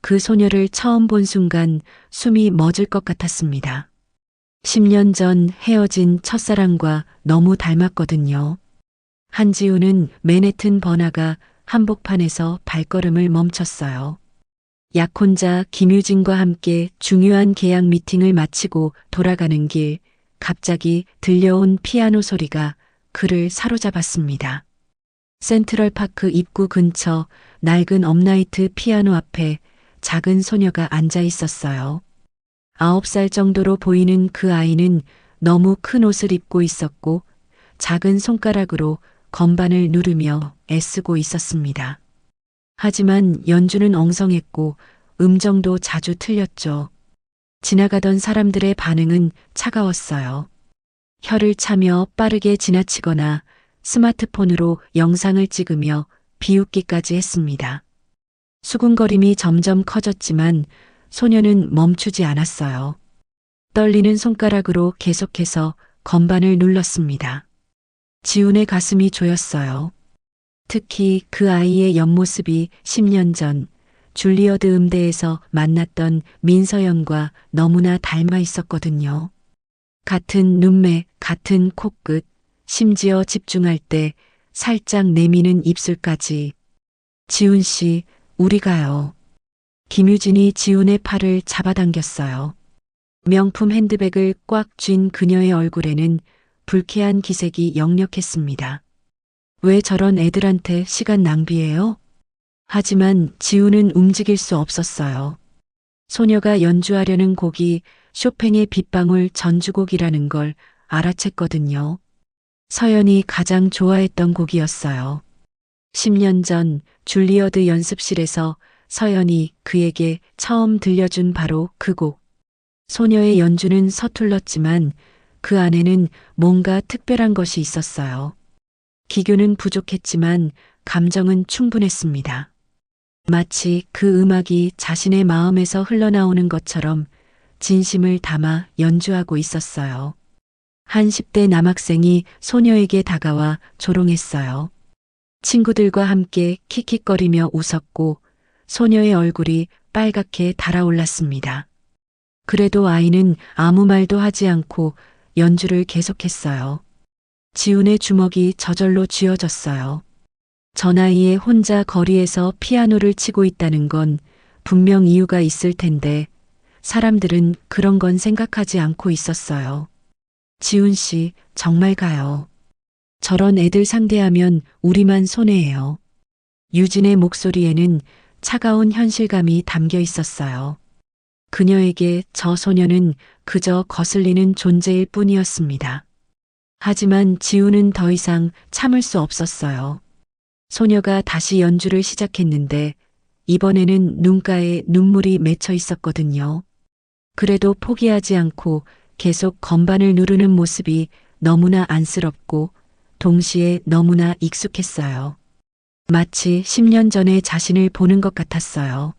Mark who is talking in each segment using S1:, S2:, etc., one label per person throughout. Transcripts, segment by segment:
S1: 그 소녀를 처음 본 순간 숨이 멎을 것 같았습니다. 10년 전 헤어진 첫사랑과 너무 닮았거든요. 한지우는 맨해튼 번화가 한복판에서 발걸음을 멈췄어요. 약혼자 김유진과 함께 중요한 계약 미팅을 마치고 돌아가는 길, 갑자기 들려온 피아노 소리가 그를 사로잡았습니다. 센트럴파크 입구 근처 낡은 업라이트 피아노 앞에 작은 소녀가 앉아 있었어요. 9살 정도로 보이는 그 아이는 너무 큰 옷을 입고 있었고 작은 손가락으로 건반을 누르며 애쓰고 있었습니다. 하지만 연주는 엉성했고 음정도 자주 틀렸죠. 지나가던 사람들의 반응은 차가웠어요. 혀를 차며 빠르게 지나치거나 스마트폰으로 영상을 찍으며 비웃기까지 했습니다. 수군거림이 점점 커졌지만 소녀는 멈추지 않았어요. 떨리는 손가락으로 계속해서 건반을 눌렀습니다. 지훈의 가슴이 조였어요. 특히 그 아이의 옆모습이 10년 전 줄리어드 음대에서 만났던 민서연과 너무나 닮아 있었거든요. 같은 눈매, 같은 코끝, 심지어 집중할 때 살짝 내미는 입술까지. 지훈 씨, 우리 가요. 김유진이 지훈의 팔을 잡아당겼어요. 명품 핸드백을 꽉 쥔 그녀의 얼굴에는 불쾌한 기색이 역력했습니다. 왜 저런 애들한테 시간 낭비해요? 하지만 지훈은 움직일 수 없었어요. 소녀가 연주하려는 곡이 쇼팽의 빗방울 전주곡이라는 걸 알아챘거든요. 서연이 가장 좋아했던 곡이었어요. 10년 전 줄리어드 연습실에서 서연이 그에게 처음 들려준 바로 그 곡. 소녀의 연주는 서툴렀지만 그 안에는 뭔가 특별한 것이 있었어요. 기교는 부족했지만 감정은 충분했습니다. 마치 그 음악이 자신의 마음에서 흘러나오는 것처럼 진심을 담아 연주하고 있었어요. 한 10대 남학생이 소녀에게 다가와 조롱했어요. 친구들과 함께 킥킥거리며 웃었고 소녀의 얼굴이 빨갛게 달아올랐습니다. 그래도 아이는 아무 말도 하지 않고 연주를 계속했어요. 지훈의 주먹이 저절로 쥐어졌어요. 저 나이에 혼자 거리에서 피아노를 치고 있다는 건 분명 이유가 있을 텐데 사람들은 그런 건 생각하지 않고 있었어요. 지훈 씨, 정말 가요. 저런 애들 상대하면 우리만 손해예요. 유진의 목소리에는 차가운 현실감이 담겨 있었어요. 그녀에게 저 소녀는 그저 거슬리는 존재일 뿐이었습니다. 하지만 지훈은 더 이상 참을 수 없었어요. 소녀가 다시 연주를 시작했는데 이번에는 눈가에 눈물이 맺혀 있었거든요. 그래도 포기하지 않고 계속 건반을 누르는 모습이 너무나 안쓰럽고 동시에 너무나 익숙했어요. 마치 10년 전의 자신을 보는 것 같았어요.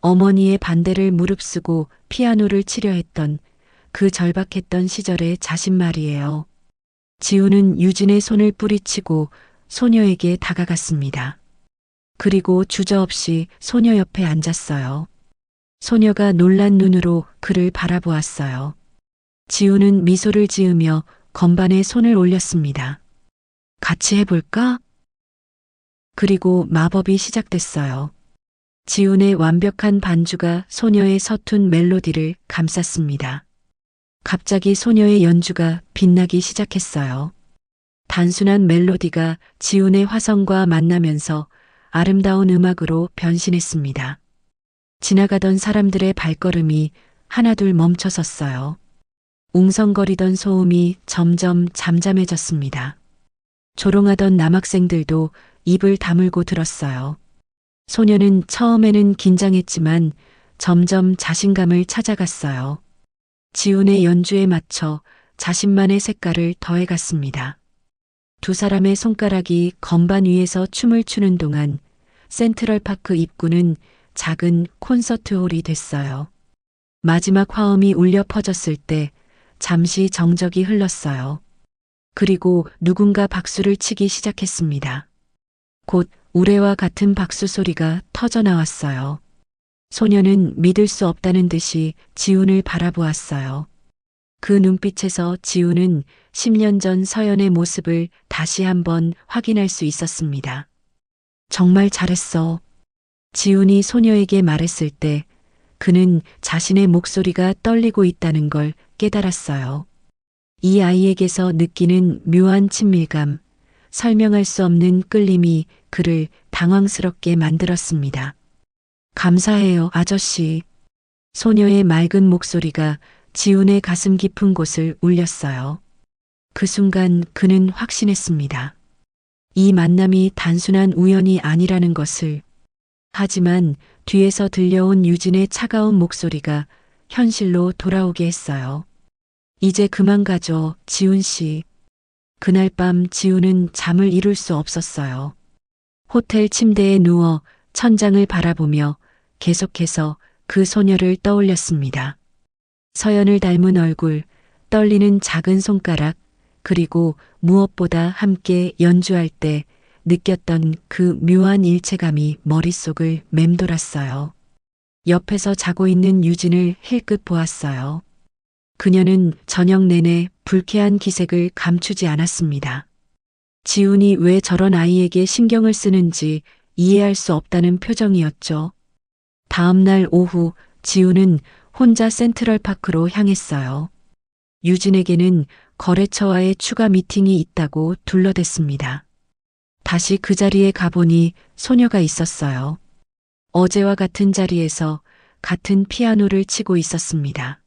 S1: 어머니의 반대를 무릅쓰고 피아노를 치려 했던 그 절박했던 시절의 자신 말이에요. 지훈은 유진의 손을 뿌리치고 소녀에게 다가갔습니다. 그리고 주저없이 소녀 옆에 앉았어요. 소녀가 놀란 눈으로 그를 바라보았어요. 지훈은 미소를 지으며 건반에 손을 올렸습니다. 같이 해볼까? 그리고 마법이 시작됐어요. 지훈의 완벽한 반주가 소녀의 서툰 멜로디를 감쌌습니다. 갑자기 소녀의 연주가 빛나기 시작했어요. 단순한 멜로디가 지훈의 화성과 만나면서 아름다운 음악으로 변신했습니다. 지나가던 사람들의 발걸음이 하나둘 멈춰섰어요. 웅성거리던 소음이 점점 잠잠해졌습니다. 조롱하던 남학생들도 입을 다물고 들었어요. 소녀는 처음에는 긴장했지만 점점 자신감을 찾아갔어요. 지훈의 연주에 맞춰 자신만의 색깔을 더해갔습니다. 두 사람의 손가락이 건반 위에서 춤을 추는 동안 센트럴파크 입구는 작은 콘서트홀이 됐어요. 마지막 화음이 울려 퍼졌을 때 잠시 정적이 흘렀어요. 그리고 누군가 박수를 치기 시작했습니다. 곧 우레와 같은 박수 소리가 터져 나왔어요. 소녀는 믿을 수 없다는 듯이 지훈을 바라보았어요. 그 눈빛에서 지훈은 10년 전 서연의 모습을 다시 한번 확인할 수 있었습니다. 정말 잘했어. 지훈이 소녀에게 말했을 때 그는 자신의 목소리가 떨리고 있다는 걸 깨달았어요. 이 아이에게서 느끼는 묘한 친밀감, 설명할 수 없는 끌림이 그를 당황스럽게 만들었습니다. 감사해요, 아저씨. 소녀의 맑은 목소리가 지훈의 가슴 깊은 곳을 울렸어요. 그 순간 그는 확신했습니다. 이 만남이 단순한 우연이 아니라는 것을. 하지만 뒤에서 들려온 유진의 차가운 목소리가 현실로 돌아오게 했어요. 이제 그만 가죠, 지훈 씨. 그날 밤 지훈은 잠을 이룰 수 없었어요. 호텔 침대에 누워 천장을 바라보며 계속해서 그 소녀를 떠올렸습니다. 서연을 닮은 얼굴, 떨리는 작은 손가락, 그리고 무엇보다 함께 연주할 때 느꼈던 그 묘한 일체감이 머릿속을 맴돌았어요. 옆에서 자고 있는 유진을 힐끗 보았어요. 그녀는 저녁 내내 불쾌한 기색을 감추지 않았습니다. 지훈이 왜 저런 아이에게 신경을 쓰는지 이해할 수 없다는 표정이었죠. 다음 날 오후 지훈은 혼자 센트럴파크로 향했어요. 유진에게는 거래처와의 추가 미팅이 있다고 둘러댔습니다. 다시 그 자리에 가보니 소녀가 있었어요. 어제와 같은 자리에서 같은 피아노를 치고 있었습니다.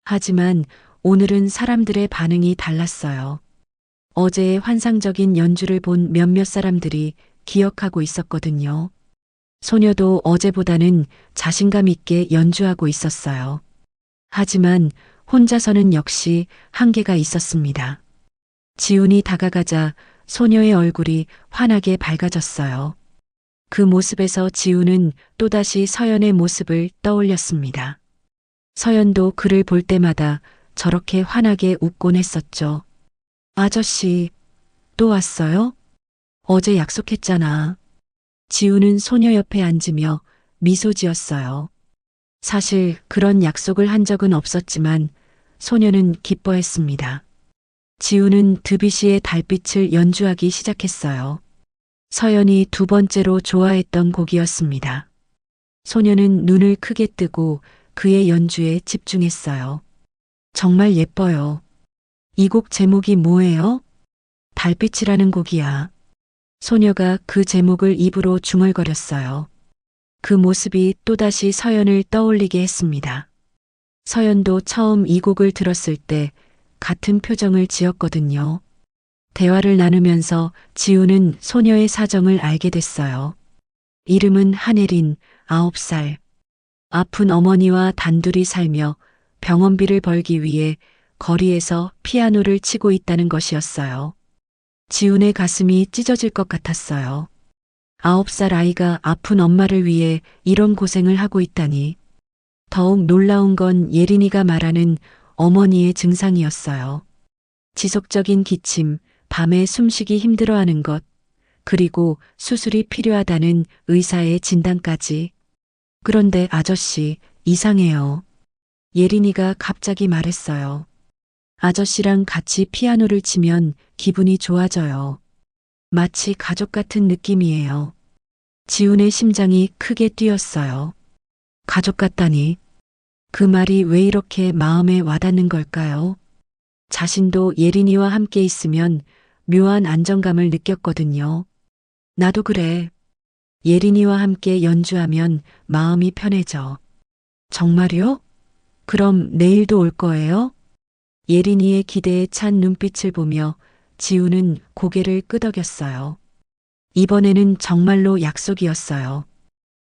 S1: 하지만 오늘은 사람들의 반응이 달랐어요. 어제의 환상적인 연주를 본 몇몇 사람들이 기억하고 있었거든요. 소녀도 어제보다는 자신감 있게 연주하고 있었어요. 하지만 혼자서는 역시 한계가 있었습니다. 지훈이 다가가자 소녀의 얼굴이 환하게 밝아졌어요. 그 모습에서 지훈은 또다시 서연의 모습을 떠올렸습니다. 서연도 그를 볼 때마다 저렇게 환하게 웃곤 했었죠. 아저씨, 또 왔어요? 어제 약속했잖아. 지훈은 소녀 옆에 앉으며 미소 지었어요. 사실 그런 약속을 한 적은 없었지만 소녀는 기뻐했습니다. 지훈은 드뷔시의 달빛을 연주하기 시작했어요. 서연이 두 번째로 좋아했던 곡이었습니다. 소녀는 눈을 크게 뜨고 그의 연주에 집중했어요. 정말 예뻐요. 이 곡 제목이 뭐예요? 달빛이라는 곡이야. 소녀가 그 제목을 입으로 중얼거렸어요. 그 모습이 또다시 서연을 떠올리게 했습니다. 서연도 처음 이 곡을 들었을 때 같은 표정을 지었거든요. 대화를 나누면서 지훈은 소녀의 사정을 알게 됐어요. 이름은 한혜린, 9살. 아픈 어머니와 단둘이 살며 병원비를 벌기 위해 거리에서 피아노를 치고 있다는 것이었어요. 지훈의 가슴이 찢어질 것 같았어요. 9살 아이가 아픈 엄마를 위해 이런 고생을 하고 있다니. 더욱 놀라운 건 예린이가 말하는 어머니의 증상이었어요. 지속적인 기침, 밤에 숨쉬기 힘들어하는 것, 그리고 수술이 필요하다는 의사의 진단까지. 그런데 아저씨, 이상해요. 예린이가 갑자기 말했어요. 아저씨랑 같이 피아노를 치면 기분이 좋아져요. 마치 가족 같은 느낌이에요. 지훈의 심장이 크게 뛰었어요. 가족 같다니. 그 말이 왜 이렇게 마음에 와닿는 걸까요? 자신도 예린이와 함께 있으면 묘한 안정감을 느꼈거든요. 나도 그래. 예린이와 함께 연주하면 마음이 편해져. 정말요? 그럼 내일도 올 거예요? 예린이의 기대에 찬 눈빛을 보며 지훈은 고개를 끄덕였어요. 이번에는 정말로 약속이었어요.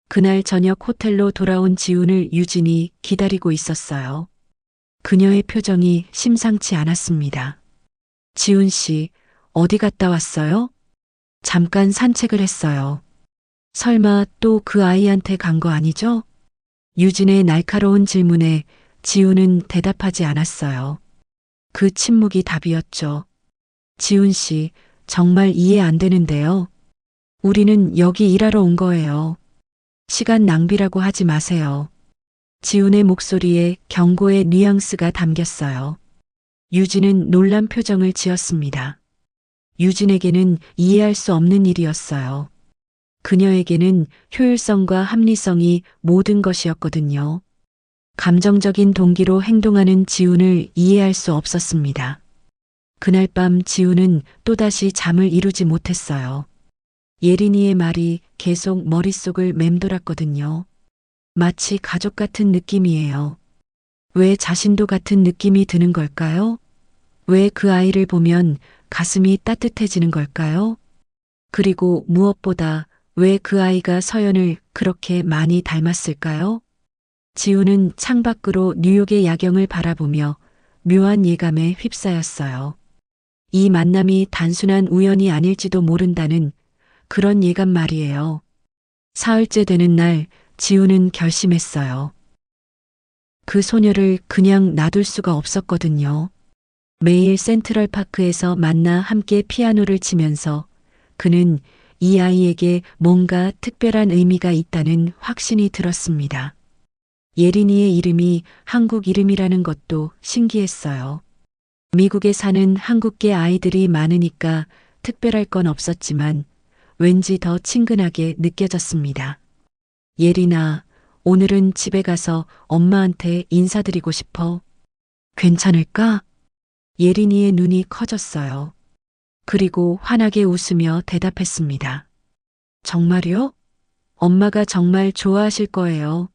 S1: 그날 저녁 호텔로 돌아온 지훈을 유진이 기다리고 있었어요. 그녀의 표정이 심상치 않았습니다. 지훈 씨, 어디 갔다 왔어요? 잠깐 산책을 했어요. 설마 또 그 아이한테 간 거 아니죠? 유진의 날카로운 질문에 지훈은 대답하지 않았어요. 그 침묵이 답이었죠. 지훈 씨, 정말 이해 안 되는데요. 우리는 여기 일하러 온 거예요. 시간 낭비라고 하지 마세요. 지훈의 목소리에 경고의 뉘앙스가 담겼어요. 유진은 놀란 표정을 지었습니다. 유진에게는 이해할 수 없는 일이었어요. 그녀에게는 효율성과 합리성이 모든 것이었거든요. 감정적인 동기로 행동하는 지훈을 이해할 수 없었습니다. 그날 밤 지훈은 또다시 잠을 이루지 못했어요. 예린이의 말이 계속 머릿속을 맴돌았거든요. 마치 가족 같은 느낌이에요. 왜 자신도 같은 느낌이 드는 걸까요? 왜 그 아이를 보면 가슴이 따뜻해지는 걸까요? 그리고 무엇보다 왜 그 아이가 서연을 그렇게 많이 닮았을까요? 지훈은 창밖으로 뉴욕의 야경을 바라보며 묘한 예감에 휩싸였어요. 이 만남이 단순한 우연이 아닐지도 모른다는 그런 예감 말이에요. 사흘째 되는 날 지훈은 결심했어요. 그 소녀를 그냥 놔둘 수가 없었거든요. 매일 센트럴파크에서 만나 함께 피아노를 치면서 그는 이 아이에게 뭔가 특별한 의미가 있다는 확신이 들었습니다. 예린이의 이름이 한국 이름이라는 것도 신기했어요. 미국에 사는 한국계 아이들이 많으니까 특별할 건 없었지만 왠지 더 친근하게 느껴졌습니다. 예린아, 오늘은 집에 가서 엄마한테 인사드리고 싶어. 괜찮을까? 예린이의 눈이 커졌어요. 그리고 환하게 웃으며 대답했습니다. 정말요? 엄마가 정말 좋아하실 거예요.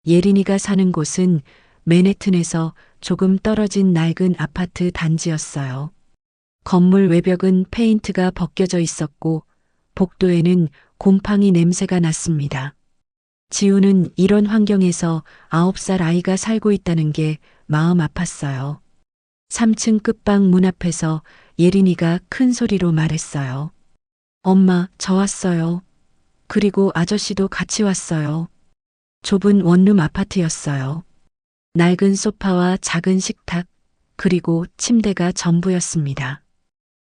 S1: 예린이가 사는 곳은 맨해튼에서 조금 떨어진 낡은 아파트 단지였어요. 건물 외벽은 페인트가 벗겨져 있었고 복도에는 곰팡이 냄새가 났습니다. 지우는 이런 환경에서 9살 아이가 살고 있다는 게 마음 아팠어요. 3층 끝방 문 앞에서 예린이가 큰 소리로 말했어요. 엄마, 저 왔어요. 그리고 아저씨도 같이 왔어요. 좁은 원룸 아파트였어요. 낡은 소파와 작은 식탁, 그리고 침대가 전부였습니다.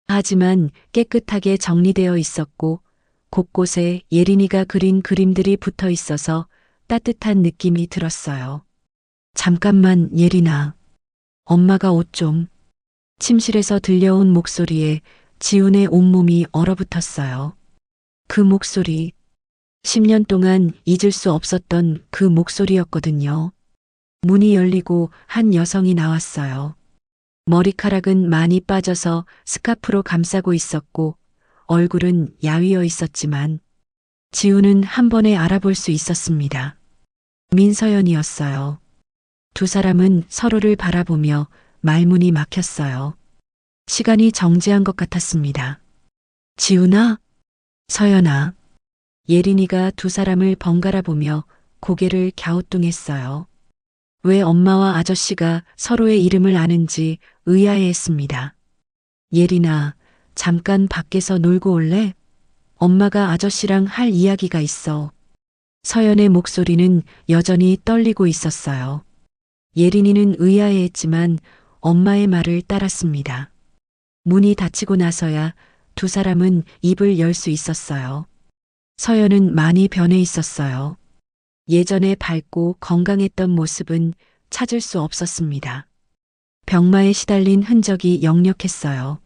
S1: 하지만 깨끗하게 정리되어 있었고 곳곳에 예린이가 그린 그림들이 붙어 있어서 따뜻한 느낌이 들었어요. 잠깐만, 예린아. 엄마가 옷 좀. 침실에서 들려온 목소리에 지훈의 온몸이 얼어붙었어요. 그 목소리, 10년 동안 잊을 수 없었던 그 목소리였거든요. 문이 열리고 한 여성이 나왔어요. 머리카락은 많이 빠져서 스카프로 감싸고 있었고 얼굴은 야위어 있었지만 지우는 한 번에 알아볼 수 있었습니다. 민서연이었어요. 두 사람은 서로를 바라보며 말문이 막혔어요. 시간이 정지한 것 같았습니다. 지훈아? 서연아. 예린이가 두 사람을 번갈아 보며 고개를 갸우뚱했어요. 왜 엄마와 아저씨가 서로의 이름을 아는지 의아해했습니다. 예린아, 잠깐 밖에서 놀고 올래? 엄마가 아저씨랑 할 이야기가 있어. 서연의 목소리는 여전히 떨리고 있었어요. 예린이는 의아해했지만 엄마의 말을 따랐습니다. 문이 닫히고 나서야 두 사람은 입을 열 수 있었어요. 서연은 많이 변해 있었어요. 예전에 밝고 건강했던 모습은 찾을 수 없었습니다. 병마에 시달린 흔적이 역력했어요.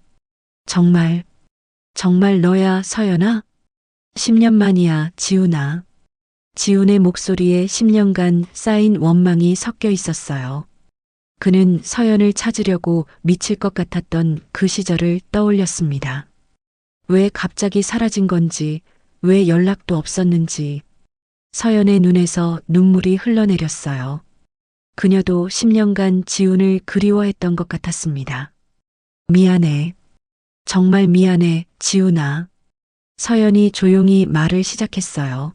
S1: 정말 너야, 서연아? 10년 만이야, 지훈아. 지훈의 목소리에 10년간 쌓인 원망이 섞여 있었어요. 그는 서연을 찾으려고 미칠 것 같았던 그 시절을 떠올렸습니다. 왜 갑자기 사라진 건지, 왜 연락도 없었는지. 서연의 눈에서 눈물이 흘러내렸어요. 그녀도 10년간 지훈을 그리워했던 것 같았습니다. 미안해. 정말 미안해, 지훈아. 서연이 조용히 말을 시작했어요.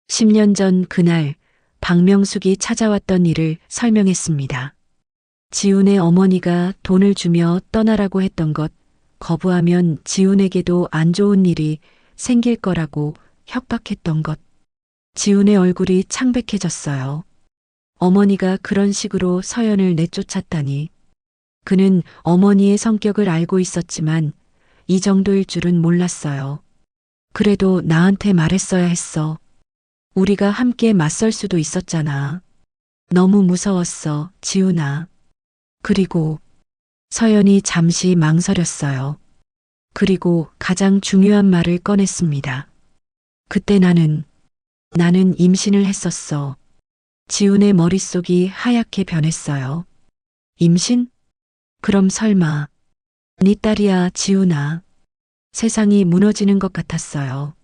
S1: 10년 전 그날 박명숙이 찾아왔던 일을 설명했습니다. 지훈의 어머니가 돈을 주며 떠나라고 했던 것, 거부하면 지훈에게도 안 좋은 일이 생길 거라고 협박했던 것. 지훈의 얼굴이 창백해졌어요. 어머니가 그런 식으로 서연을 내쫓았다니. 그는 어머니의 성격을 알고 있었지만 이 정도일 줄은 몰랐어요. 그래도 나한테 말했어야 했어. 우리가 함께 맞설 수도 있었잖아. 너무 무서웠어, 지훈아. 그리고 서연이 잠시 망설였어요. 그리고 가장 중요한 말을 꺼냈습니다. 그때 나는 임신을 했었어. 지훈의 머릿속이 하얗게 변했어요. 임신? 그럼 설마 네 딸이야, 지훈아. 세상이 무너지는 것 같았어요.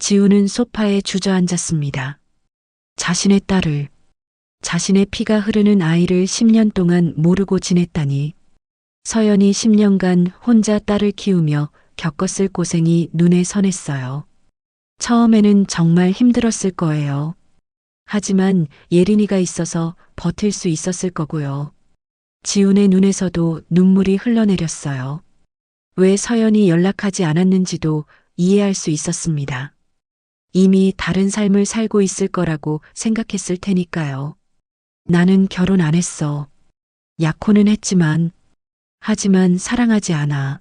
S1: 지훈은 소파에 주저앉았습니다. 자신의 딸을, 자신의 피가 흐르는 아이를 10년 동안 모르고 지냈다니. 서연이 10년간 혼자 딸을 키우며 겪었을 고생이 눈에 선했어요. 처음에는 정말 힘들었을 거예요. 하지만 예린이가 있어서 버틸 수 있었을 거고요. 지훈의 눈에서도 눈물이 흘러내렸어요. 왜 서연이 연락하지 않았는지도 이해할 수 있었습니다. 이미 다른 삶을 살고 있을 거라고 생각했을 테니까요. 나는 결혼 안 했어. 약혼은 했지만, 하지만 사랑하지 않아.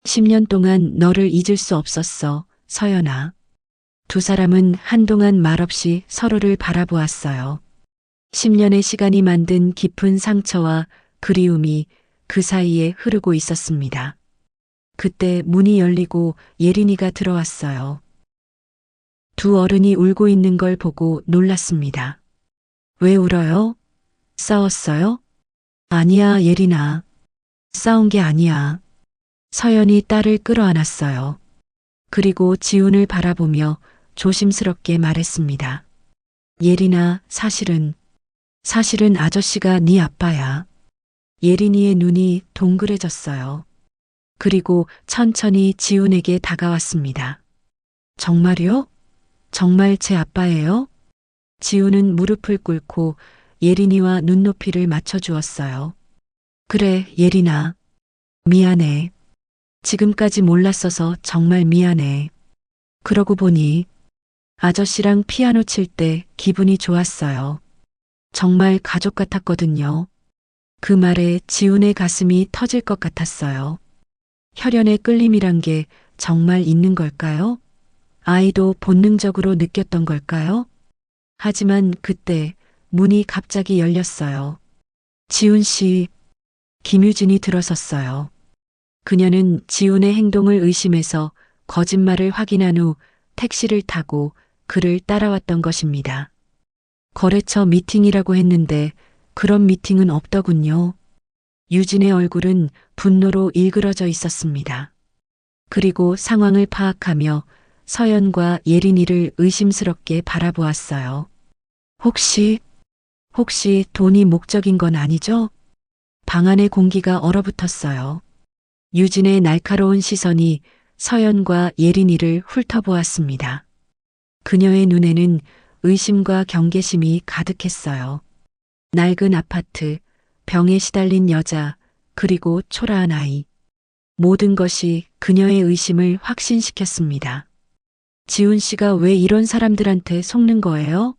S1: 10년 동안 너를 잊을 수 없었어, 서연아. 두 사람은 한동안 말없이 서로를 바라보았어요. 10년의 시간이 만든 깊은 상처와 그리움이 그 사이에 흐르고 있었습니다. 그때 문이 열리고 예린이가 들어왔어요. 두 어른이 울고 있는 걸 보고 놀랐습니다. 왜 울어요? 싸웠어요? 아니야, 예린아. 싸운 게 아니야. 서연이 딸을 끌어안았어요. 그리고 지훈을 바라보며 조심스럽게 말했습니다. 예린아, 사실은 아저씨가 네 아빠야. 예린이의 눈이 동그래졌어요. 그리고 천천히 지훈에게 다가왔습니다. 정말요? 정말 제 아빠예요? 지훈은 무릎을 꿇고 예린이와 눈높이를 맞춰주었어요. 그래, 예린아. 미안해. 지금까지 몰랐어서 정말 미안해. 그러고 보니 아저씨랑 피아노 칠 때 기분이 좋았어요. 정말 가족 같았거든요. 그 말에 지훈의 가슴이 터질 것 같았어요. 혈연의 끌림이란 게 정말 있는 걸까요? 아이도 본능적으로 느꼈던 걸까요? 하지만 그때 문이 갑자기 열렸어요. 지훈 씨, 김유진이 들어섰어요. 그녀는 지훈의 행동을 의심해서 거짓말을 확인한 후 택시를 타고 그를 따라왔던 것입니다. 거래처 미팅이라고 했는데 그런 미팅은 없더군요. 유진의 얼굴은 분노로 일그러져 있었습니다. 그리고 상황을 파악하며 서연과 예린이를 의심스럽게 바라보았어요. 혹시 돈이 목적인 건 아니죠? 방 안의 공기가 얼어붙었어요. 유진의 날카로운 시선이 서연과 예린이를 훑어보았습니다. 그녀의 눈에는 의심과 경계심이 가득했어요. 낡은 아파트, 병에 시달린 여자, 그리고 초라한 아이. 모든 것이 그녀의 의심을 확신시켰습니다. 지훈 씨가 왜 이런 사람들한테 속는 거예요?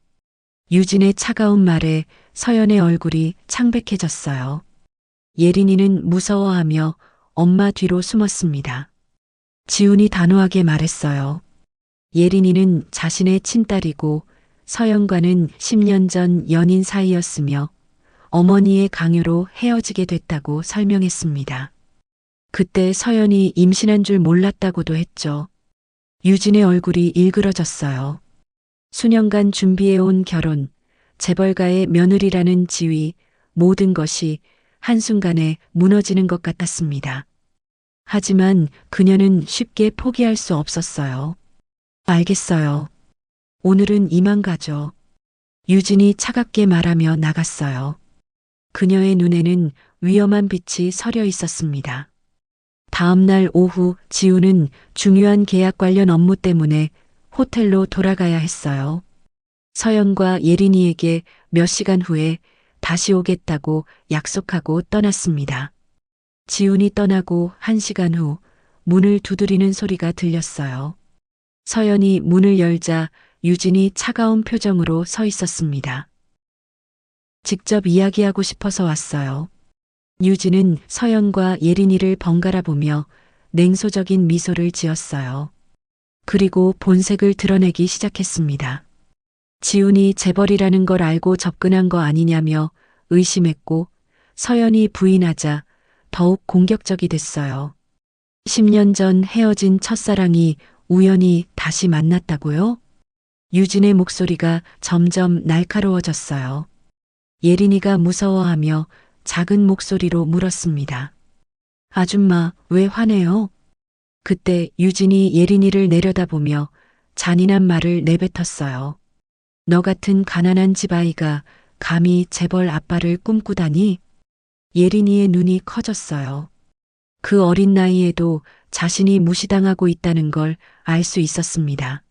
S1: 유진의 차가운 말에 서연의 얼굴이 창백해졌어요. 예린이는 무서워하며 엄마 뒤로 숨었습니다. 지훈이 단호하게 말했어요. 예린이는 자신의 친딸이고 서연과는 10년 전 연인 사이였으며 어머니의 강요로 헤어지게 됐다고 설명했습니다. 그때 서연이 임신한 줄 몰랐다고도 했죠. 유진의 얼굴이 일그러졌어요. 수년간 준비해온 결혼, 재벌가의 며느리라는 지위, 모든 것이 한순간에 무너지는 것 같았습니다. 하지만 그녀는 쉽게 포기할 수 없었어요. 알겠어요. 오늘은 이만 가죠. 유진이 차갑게 말하며 나갔어요. 그녀의 눈에는 위험한 빛이 서려 있었습니다. 다음 날 오후 지훈은 중요한 계약 관련 업무 때문에 호텔로 돌아가야 했어요. 서연과 예린이에게 몇 시간 후에 다시 오겠다고 약속하고 떠났습니다. 지훈이 떠나고 1시간 후 문을 두드리는 소리가 들렸어요. 서연이 문을 열자 유진이 차가운 표정으로 서 있었습니다. 직접 이야기하고 싶어서 왔어요. 유진은 서연과 예린이를 번갈아 보며 냉소적인 미소를 지었어요. 그리고 본색을 드러내기 시작했습니다. 지훈이 재벌이라는 걸 알고 접근한 거 아니냐며 의심했고 서연이 부인하자 더욱 공격적이 됐어요. 10년 전 헤어진 첫사랑이 우연히 다시 만났다고요? 유진의 목소리가 점점 날카로워졌어요. 예린이가 무서워하며 작은 목소리로 물었습니다. 아줌마, 왜 화내요? 그때 유진이 예린이를 내려다보며 잔인한 말을 내뱉었어요. 너 같은 가난한 집 아이가 감히 재벌 아빠를 꿈꾸다니? 예린이의 눈이 커졌어요. 그 어린 나이에도 자신이 무시당하고 있다는 걸 알 수 있었습니다.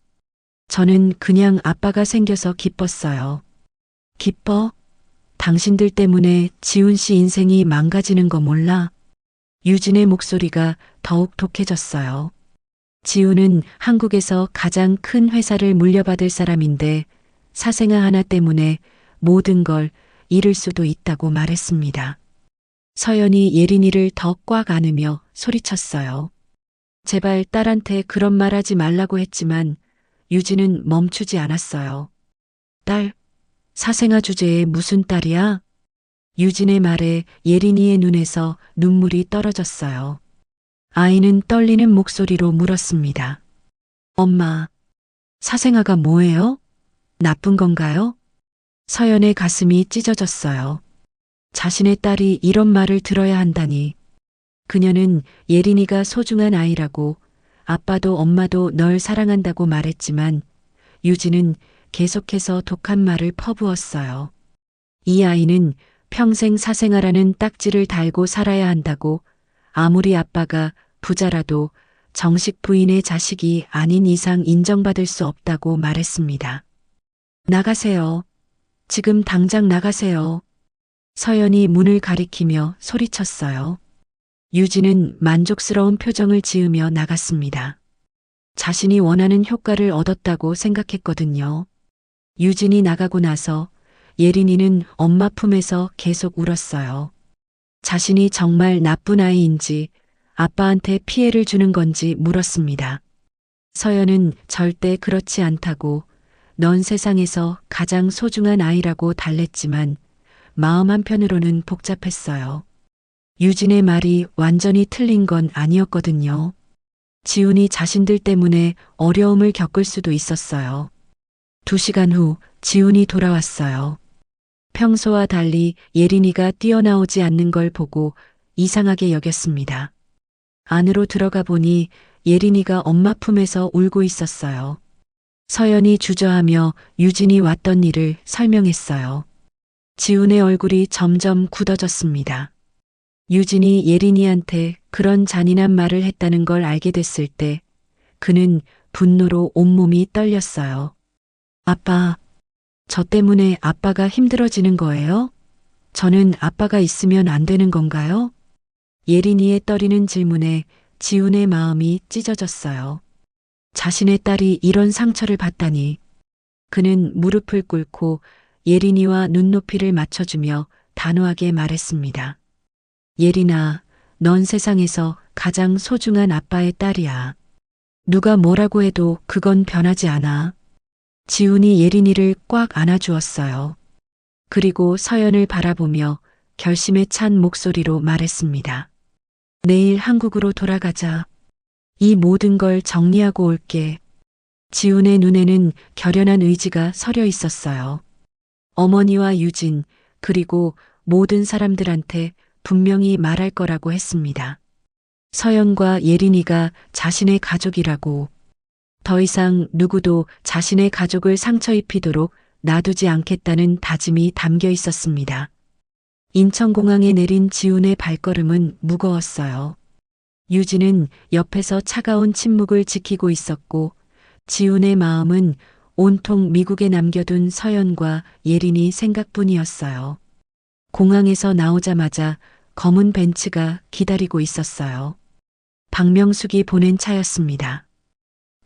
S1: 저는 그냥 아빠가 생겨서 기뻤어요. 기뻐? 당신들 때문에 지훈 씨 인생이 망가지는 거 몰라? 유진의 목소리가 더욱 독해졌어요. 지훈은 한국에서 가장 큰 회사를 물려받을 사람인데 사생아 하나 때문에 모든 걸 잃을 수도 있다고 말했습니다. 서연이 예린이를 더 꽉 안으며 소리쳤어요. 제발 딸한테 그런 말 하지 말라고 했지만 유진은 멈추지 않았어요. 딸, 사생아 주제에 무슨 딸이야? 유진의 말에 예린이의 눈에서 눈물이 떨어졌어요. 아이는 떨리는 목소리로 물었습니다. 엄마, 사생아가 뭐예요? 나쁜 건가요? 서연의 가슴이 찢어졌어요. 자신의 딸이 이런 말을 들어야 한다니. 그녀는 예린이가 소중한 아이라고 아빠도 엄마도 널 사랑한다고 말했지만 유진은 계속해서 독한 말을 퍼부었어요. 이 아이는 평생 사생아라는 딱지를 달고 살아야 한다고 아무리 아빠가 부자라도 정식 부인의 자식이 아닌 이상 인정받을 수 없다고 말했습니다. 나가세요. 지금 당장 나가세요. 서연이 문을 가리키며 소리쳤어요. 유진은 만족스러운 표정을 지으며 나갔습니다. 자신이 원하는 효과를 얻었다고 생각했거든요. 유진이 나가고 나서 예린이는 엄마 품에서 계속 울었어요. 자신이 정말 나쁜 아이인지 아빠한테 피해를 주는 건지 물었습니다. 서연은 절대 그렇지 않다고 넌 세상에서 가장 소중한 아이라고 달랬지만 마음 한편으로는 복잡했어요. 유진의 말이 완전히 틀린 건 아니었거든요. 지훈이 자신들 때문에 어려움을 겪을 수도 있었어요. 2시간 후 지훈이 돌아왔어요. 평소와 달리 예린이가 뛰어나오지 않는 걸 보고 이상하게 여겼습니다. 안으로 들어가 보니 예린이가 엄마 품에서 울고 있었어요. 서연이 주저하며 유진이 왔던 일을 설명했어요. 지훈의 얼굴이 점점 굳어졌습니다. 유진이 예린이한테 그런 잔인한 말을 했다는 걸 알게 됐을 때 그는 분노로 온몸이 떨렸어요. 아빠, 저 때문에 아빠가 힘들어지는 거예요? 저는 아빠가 있으면 안 되는 건가요? 예린이의 떨리는 질문에 지훈의 마음이 찢어졌어요. 자신의 딸이 이런 상처를 받다니. 그는 무릎을 꿇고 예린이와 눈높이를 맞춰주며 단호하게 말했습니다. 예린아, 넌 세상에서 가장 소중한 아빠의 딸이야. 누가 뭐라고 해도 그건 변하지 않아. 지훈이 예린이를 꽉 안아주었어요. 그리고 서연을 바라보며 결심에 찬 목소리로 말했습니다. 내일 한국으로 돌아가자. 이 모든 걸 정리하고 올게. 지훈의 눈에는 결연한 의지가 서려 있었어요. 어머니와 유진, 그리고 모든 사람들한테 분명히 말할 거라고 했습니다. 서연과 예린이가 자신의 가족이라고. 더 이상 누구도 자신의 가족을 상처 입히도록 놔두지 않겠다는 다짐이 담겨 있었습니다. 인천공항에 내린 지훈의 발걸음은 무거웠어요. 유진은 옆에서 차가운 침묵을 지키고 있었고 지훈의 마음은 온통 미국에 남겨둔 서연과 예린이 생각뿐이었어요. 공항에서 나오자마자 검은 벤츠가 기다리고 있었어요. 박명숙이 보낸 차였습니다.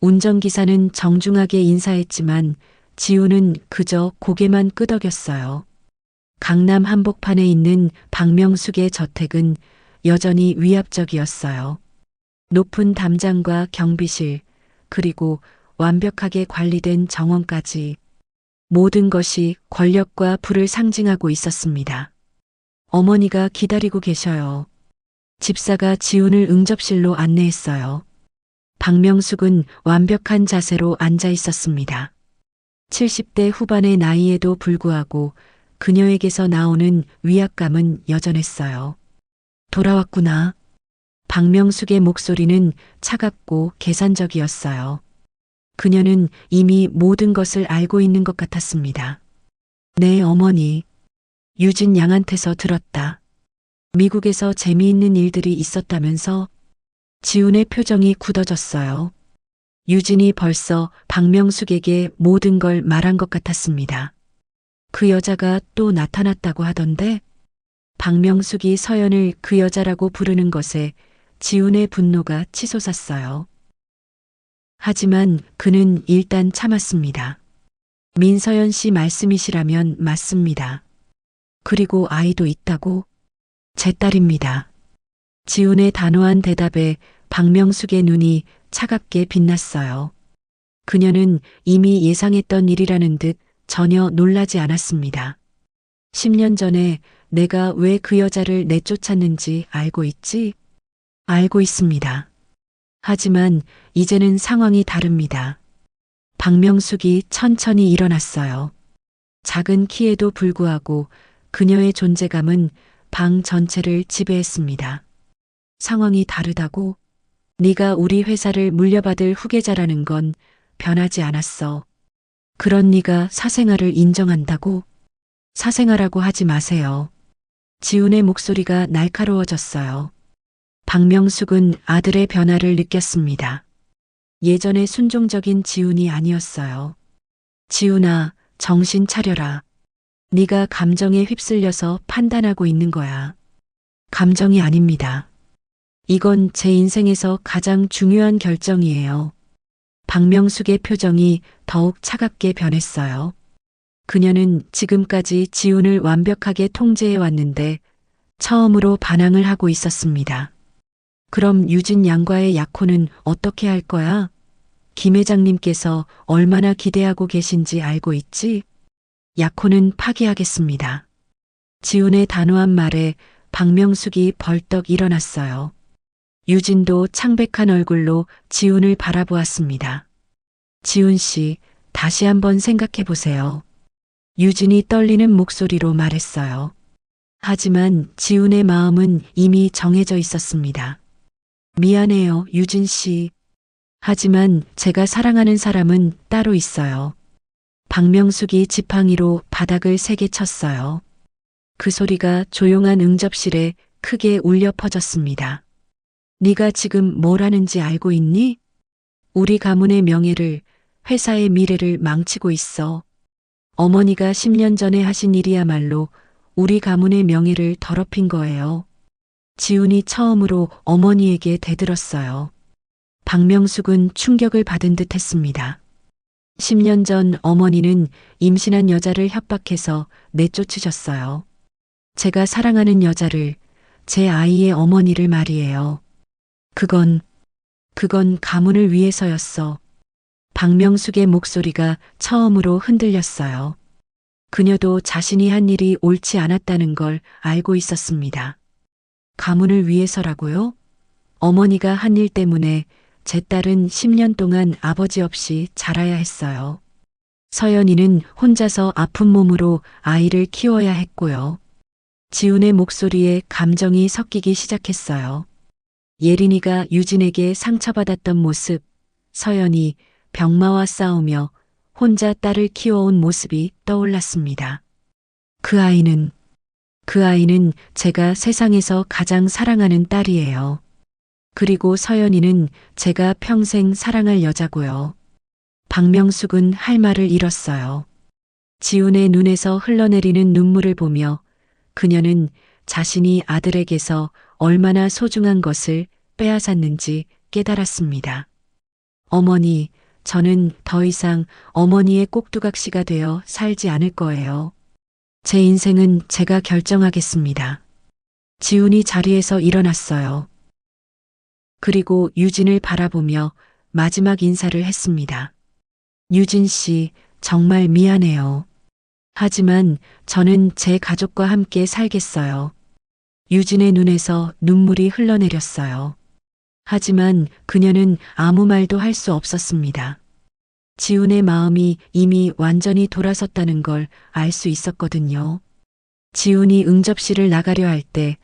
S1: 운전기사는 정중하게 인사했지만 지훈은 그저 고개만 끄덕였어요. 강남 한복판에 있는 박명숙의 저택은 여전히 위압적이었어요. 높은 담장과 경비실, 그리고 완벽하게 관리된 정원까지 모든 것이 권력과 부를 상징하고 있었습니다. 어머니가 기다리고 계셔요. 집사가 지훈을 응접실로 안내했어요. 박명숙은 완벽한 자세로 앉아 있었습니다. 70대 후반의 나이에도 불구하고 그녀에게서 나오는 위압감은 여전했어요. 돌아왔구나. 박명숙의 목소리는 차갑고 계산적이었어요. 그녀는 이미 모든 것을 알고 있는 것 같았습니다. 네, 어머니. 유진 양한테서 들었다. 미국에서 재미있는 일들이 있었다면서? 지훈의 표정이 굳어졌어요. 유진이 벌써 박명숙에게 모든 걸 말한 것 같았습니다. 그 여자가 또 나타났다고 하던데? 박명숙이 서연을 그 여자라고 부르는 것에 지훈의 분노가 치솟았어요. 하지만 그는 일단 참았습니다. 민서연 씨 말씀이시라면 맞습니다. 그리고 아이도 있다고? 제 딸입니다. 지훈의 단호한 대답에 박명숙의 눈이 차갑게 빛났어요. 그녀는 이미 예상했던 일이라는 듯 전혀 놀라지 않았습니다. 10년 전에 내가 왜 그 여자를 내쫓았는지 알고 있지? 알고 있습니다. 하지만 이제는 상황이 다릅니다. 박명숙이 천천히 일어났어요. 작은 키에도 불구하고 그녀의 존재감은 방 전체를 지배했습니다. 상황이 다르다고? 네가 우리 회사를 물려받을 후계자라는 건 변하지 않았어. 그런 네가 사생활을 인정한다고? 사생활하고 하지 마세요. 지훈의 목소리가 날카로워졌어요. 박명숙은 아들의 변화를 느꼈습니다. 예전의 순종적인 지훈이 아니었어요. 지훈아, 정신 차려라. 네가 감정에 휩쓸려서 판단하고 있는 거야. 감정이 아닙니다. 이건 제 인생에서 가장 중요한 결정이에요. 박명숙의 표정이 더욱 차갑게 변했어요. 그녀는 지금까지 지훈을 완벽하게 통제해 왔는데 처음으로 반항을 하고 있었습니다. 그럼 유진 양과의 약혼은 어떻게 할 거야? 김 회장님께서 얼마나 기대하고 계신지 알고 있지? 약혼은 파기하겠습니다. 지훈의 단호한 말에 박명숙이 벌떡 일어났어요. 유진도 창백한 얼굴로 지훈을 바라보았습니다. 지훈 씨, 다시 한번 생각해 보세요. 유진이 떨리는 목소리로 말했어요. 하지만 지훈의 마음은 이미 정해져 있었습니다. 미안해요, 유진 씨. 하지만 제가 사랑하는 사람은 따로 있어요. 박명숙이 지팡이로 바닥을 세게 쳤어요. 그 소리가 조용한 응접실에 크게 울려 퍼졌습니다. 네가 지금 뭘 하는지 알고 있니? 우리 가문의 명예를, 회사의 미래를 망치고 있어. 어머니가 10년 전에 하신 일이야말로 우리 가문의 명예를 더럽힌 거예요. 지훈이 처음으로 어머니에게 대들었어요. 박명숙은 충격을 받은 듯 했습니다. 10년 전 어머니는 임신한 여자를 협박해서 내쫓으셨어요. 제가 사랑하는 여자를, 제 아이의 어머니를 말이에요. 그건 가문을 위해서였어. 박명숙의 목소리가 처음으로 흔들렸어요. 그녀도 자신이 한 일이 옳지 않았다는 걸 알고 있었습니다. 가문을 위해서라고요? 어머니가 한 일 때문에 제 딸은 10년 동안 아버지 없이 자라야 했어요. 서연이는 혼자서 아픈 몸으로 아이를 키워야 했고요. 지훈의 목소리에 감정이 섞이기 시작했어요. 예린이가 유진에게 상처받았던 모습, 서연이 병마와 싸우며 혼자 딸을 키워온 모습이 떠올랐습니다. 그 아이는 제가 세상에서 가장 사랑하는 딸이에요. 그리고 서연이는 제가 평생 사랑할 여자고요. 박명숙은 할 말을 잃었어요. 지훈의 눈에서 흘러내리는 눈물을 보며 그녀는 자신이 아들에게서 얼마나 소중한 것을 빼앗았는지 깨달았습니다. 어머니, 저는 더 이상 어머니의 꼭두각시가 되어 살지 않을 거예요. 제 인생은 제가 결정하겠습니다. 지훈이 자리에서 일어났어요. 그리고 유진을 바라보며 마지막 인사를 했습니다. 유진 씨, 정말 미안해요. 하지만 저는 제 가족과 함께 살겠어요. 유진의 눈에서 눈물이 흘러내렸어요. 하지만 그녀는 아무 말도 할 수 없었습니다. 지훈의 마음이 이미 완전히 돌아섰다는 걸 알 수 있었거든요. 지훈이 응접실을 나가려 할 때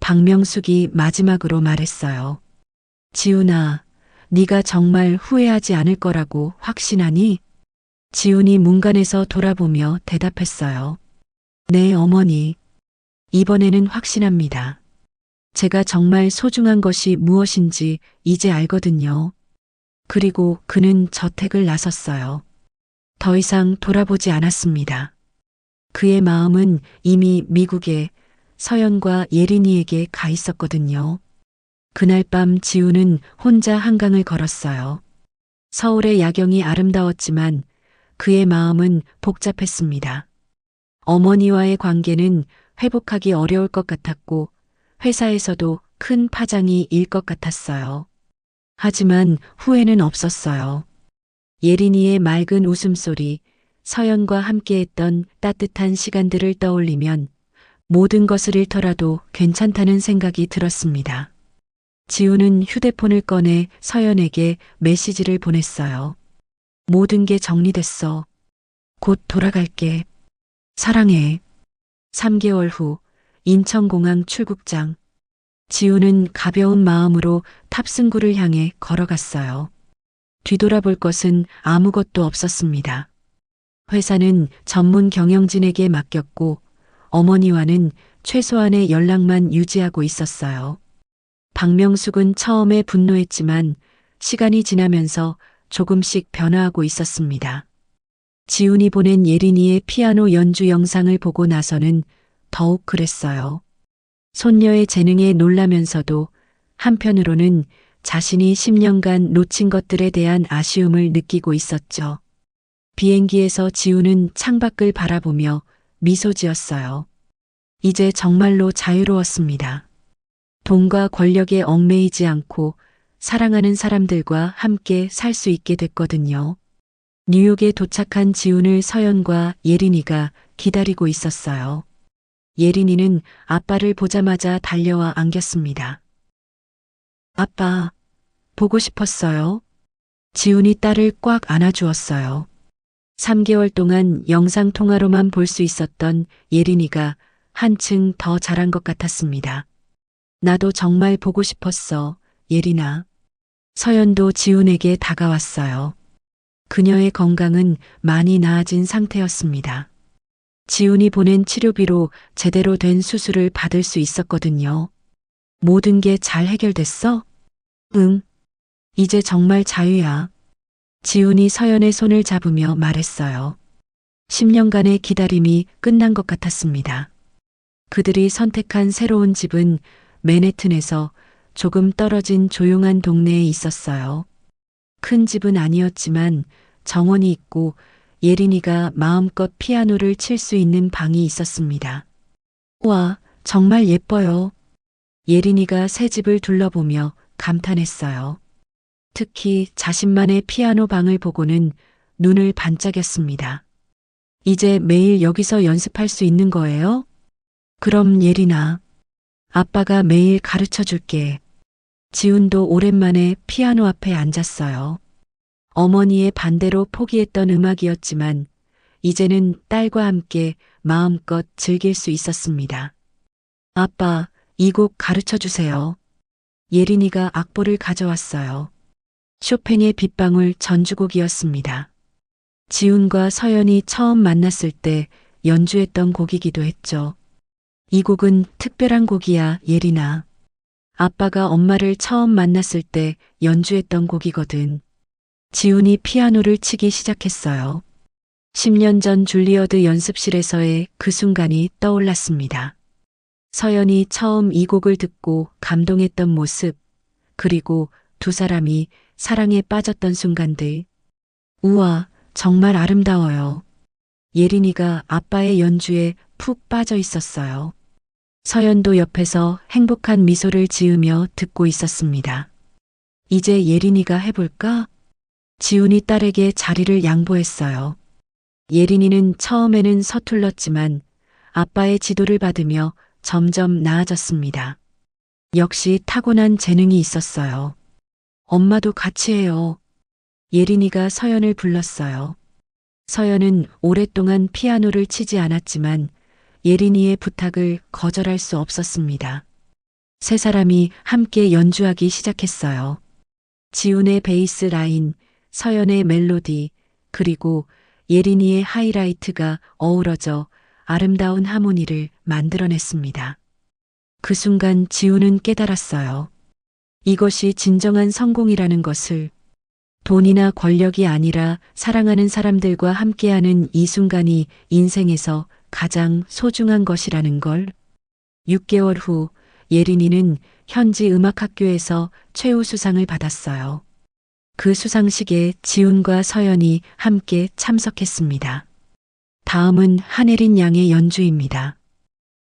S1: 박명숙이 마지막으로 말했어요. 지훈아, 네가 정말 후회하지 않을 거라고 확신하니? 지훈이 문간에서 돌아보며 대답했어요. 네, 어머니. 이번에는 확신합니다. 제가 정말 소중한 것이 무엇인지 이제 알거든요. 그리고 그는 저택을 나섰어요. 더 이상 돌아보지 않았습니다. 그의 마음은 이미 미국에 서연과 예린이에게 가 있었거든요. 그날 밤 지우는 혼자 한강을 걸었어요. 서울의 야경이 아름다웠지만 그의 마음은 복잡했습니다. 어머니와의 관계는 회복하기 어려울 것 같았고 회사에서도 큰 파장이 일 것 같았어요. 하지만 후회는 없었어요. 예린이의 맑은 웃음소리, 서연과 함께했던 따뜻한 시간들을 떠올리면 모든 것을 잃더라도 괜찮다는 생각이 들었습니다. 지우는 휴대폰을 꺼내 서연에게 메시지를 보냈어요. 모든 게 정리됐어. 곧 돌아갈게. 사랑해. 3개월 후 인천공항 출국장. 지우는 가벼운 마음으로 탑승구를 향해 걸어갔어요. 뒤돌아볼 것은 아무것도 없었습니다. 회사는 전문 경영진에게 맡겼고 어머니와는 최소한의 연락만 유지하고 있었어요. 박명숙은 처음에 분노했지만 시간이 지나면서 조금씩 변화하고 있었습니다. 지훈이 보낸 예린이의 피아노 연주 영상을 보고 나서는 더욱 그랬어요. 손녀의 재능에 놀라면서도 한편으로는 자신이 10년간 놓친 것들에 대한 아쉬움을 느끼고 있었죠. 비행기에서 지우는 창밖을 바라보며 미소 지었어요. 이제 정말로 자유로웠습니다. 돈과 권력에 얽매이지 않고 사랑하는 사람들과 함께 살 수 있게 됐거든요. 뉴욕에 도착한 지훈을 서연과 예린이가 기다리고 있었어요. 예린이는 아빠를 보자마자 달려와 안겼습니다. 아빠, 보고 싶었어요. 지훈이 딸을 꽉 안아주었어요. 3개월 동안 영상통화로만 볼 수 있었던 예린이가 한층 더 자란 것 같았습니다. 나도 정말 보고 싶었어, 예린아. 서연도 지훈에게 다가왔어요. 그녀의 건강은 많이 나아진 상태였습니다. 지훈이 보낸 치료비로 제대로 된 수술을 받을 수 있었거든요. 모든 게 잘 해결됐어? 응. 이제 정말 자유야. 지훈이 서연의 손을 잡으며 말했어요. 10년간의 기다림이 끝난 것 같았습니다. 그들이 선택한 새로운 집은 맨해튼에서 조금 떨어진 조용한 동네에 있었어요. 큰 집은 아니었지만 정원이 있고 예린이가 마음껏 피아노를 칠 수 있는 방이 있었습니다. 와, 정말 예뻐요. 예린이가 새 집을 둘러보며 감탄했어요. 특히 자신만의 피아노 방을 보고는 눈을 반짝였습니다. 이제 매일 여기서 연습할 수 있는 거예요? 그럼 예린아, 아빠가 매일 가르쳐 줄게. 지훈도 오랜만에 피아노 앞에 앉았어요. 어머니의 반대로 포기했던 음악이었지만 이제는 딸과 함께 마음껏 즐길 수 있었습니다. 아빠, 이 곡 가르쳐 주세요. 예린이가 악보를 가져왔어요. 쇼팽의 빗방울 전주곡이었습니다. 지훈과 서연이 처음 만났을 때 연주했던 곡이기도 했죠. 이 곡은 특별한 곡이야, 예린아. 아빠가 엄마를 처음 만났을 때 연주했던 곡이거든. 지훈이 피아노를 치기 시작했어요. 10년 전 줄리어드 연습실에서의 그 순간이 떠올랐습니다. 서연이 처음 이 곡을 듣고 감동했던 모습, 그리고 두 사람이 사랑에 빠졌던 순간들. 우와, 정말 아름다워요. 예린이가 아빠의 연주에 푹 빠져 있었어요. 서연도 옆에서 행복한 미소를 지으며 듣고 있었습니다. 이제 예린이가 해볼까? 지훈이 딸에게 자리를 양보했어요. 예린이는 처음에는 서툴렀지만 아빠의 지도를 받으며 점점 나아졌습니다. 역시 타고난 재능이 있었어요. 엄마도 같이 해요. 예린이가 서연을 불렀어요. 서연은 오랫동안 피아노를 치지 않았지만 예린이의 부탁을 거절할 수 없었습니다. 세 사람이 함께 연주하기 시작했어요. 지훈의 베이스 라인, 서연의 멜로디, 그리고 예린이의 하이라이트가 어우러져 아름다운 하모니를 만들어냈습니다. 그 순간 지훈은 깨달았어요. 이것이 진정한 성공이라는 것을. 돈이나 권력이 아니라 사랑하는 사람들과 함께하는 이 순간이 인생에서 가장 소중한 것이라는 걸. 6개월 후 예린이는 현지 음악학교에서 최우수상을 받았어요. 그 수상식에 지훈과 서연이 함께 참석했습니다. 다음은 한혜린 양의 연주입니다.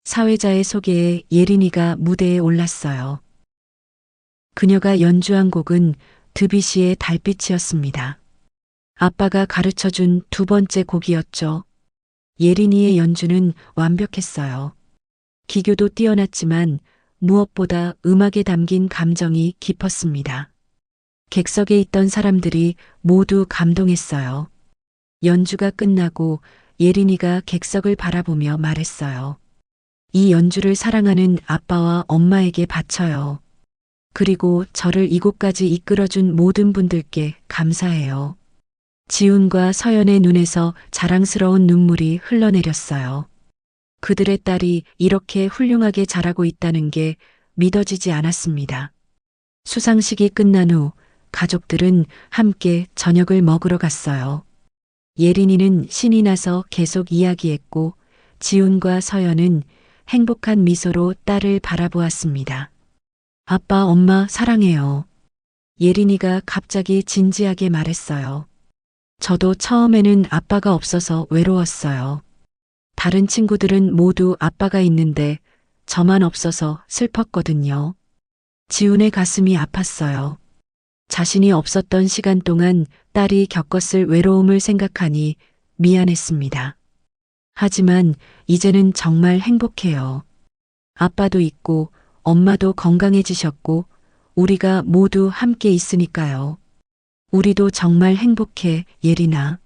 S1: 사회자의 소개에 예린이가 무대에 올랐어요. 그녀가 연주한 곡은 드뷔시의 달빛이었습니다. 아빠가 가르쳐준 두 번째 곡이었죠. 예린이의 연주는 완벽했어요. 기교도 뛰어났지만 무엇보다 음악에 담긴 감정이 깊었습니다. 객석에 있던 사람들이 모두 감동했어요. 연주가 끝나고 예린이가 객석을 바라보며 말했어요. 이 연주를 사랑하는 아빠와 엄마에게 바쳐요. 그리고 저를 이곳까지 이끌어준 모든 분들께 감사해요. 지훈과 서연의 눈에서 자랑스러운 눈물이 흘러내렸어요. 그들의 딸이 이렇게 훌륭하게 자라고 있다는 게 믿어지지 않았습니다. 수상식이 끝난 후 가족들은 함께 저녁을 먹으러 갔어요. 예린이는 신이 나서 계속 이야기했고 지훈과 서연은 행복한 미소로 딸을 바라보았습니다. 아빠, 엄마 사랑해요. 예린이가 갑자기 진지하게 말했어요. 저도 처음에는 아빠가 없어서 외로웠어요. 다른 친구들은 모두 아빠가 있는데 저만 없어서 슬펐거든요. 지훈의 가슴이 아팠어요. 자신이 없었던 시간 동안 딸이 겪었을 외로움을 생각하니 미안했습니다. 하지만 이제는 정말 행복해요. 아빠도 있고 엄마도 건강해지셨고 우리가 모두 함께 있으니까요. 우리도 정말 행복해, 예린아.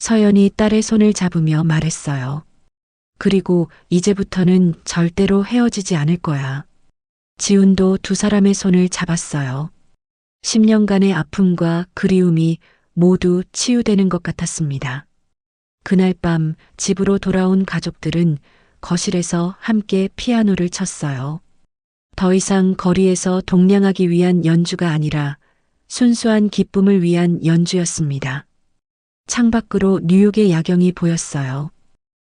S1: 서연이 딸의 손을 잡으며 말했어요. 그리고 이제부터는 절대로 헤어지지 않을 거야. 지훈도 두 사람의 손을 잡았어요. 10년간의 아픔과 그리움이 모두 치유되는 것 같았습니다. 그날 밤 집으로 돌아온 가족들은 거실에서 함께 피아노를 쳤어요. 더 이상 거리에서 동냥하기 위한 연주가 아니라 순수한 기쁨을 위한 연주였습니다. 창밖으로 뉴욕의 야경이 보였어요.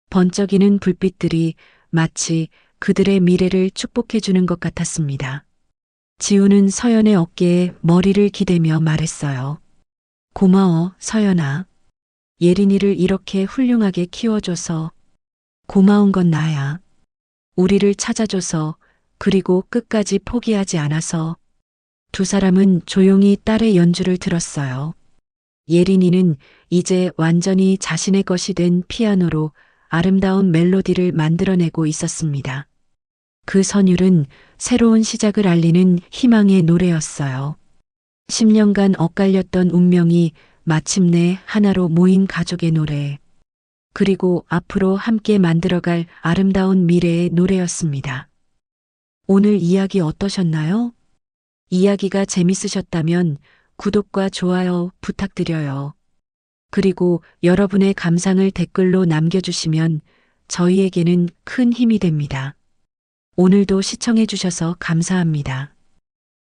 S1: 번쩍이는 불빛들이 마치 그들의 미래를 축복해주는 것 같았습니다. 지훈은 서연의 어깨에 머리를 기대며 말했어요. 고마워, 서연아. 예린이를 이렇게 훌륭하게 키워줘서. 고마운 건 나야. 우리를 찾아줘서, 그리고 끝까지 포기하지 않아서. 두 사람은 조용히 딸의 연주를 들었어요. 예린이는 이제 완전히 자신의 것이 된 피아노로 아름다운 멜로디를 만들어내고 있었습니다. 그 선율은 새로운 시작을 알리는 희망의 노래였어요. 10년간 엇갈렸던 운명이 마침내 하나로 모인 가족의 노래. 그리고 앞으로 함께 만들어갈 아름다운 미래의 노래였습니다. 오늘 이야기 어떠셨나요? 이야기가 재밌으셨다면 구독과 좋아요 부탁드려요. 그리고 여러분의 감상을 댓글로 남겨주시면 저희에게는 큰 힘이 됩니다. 오늘도 시청해주셔서 감사합니다.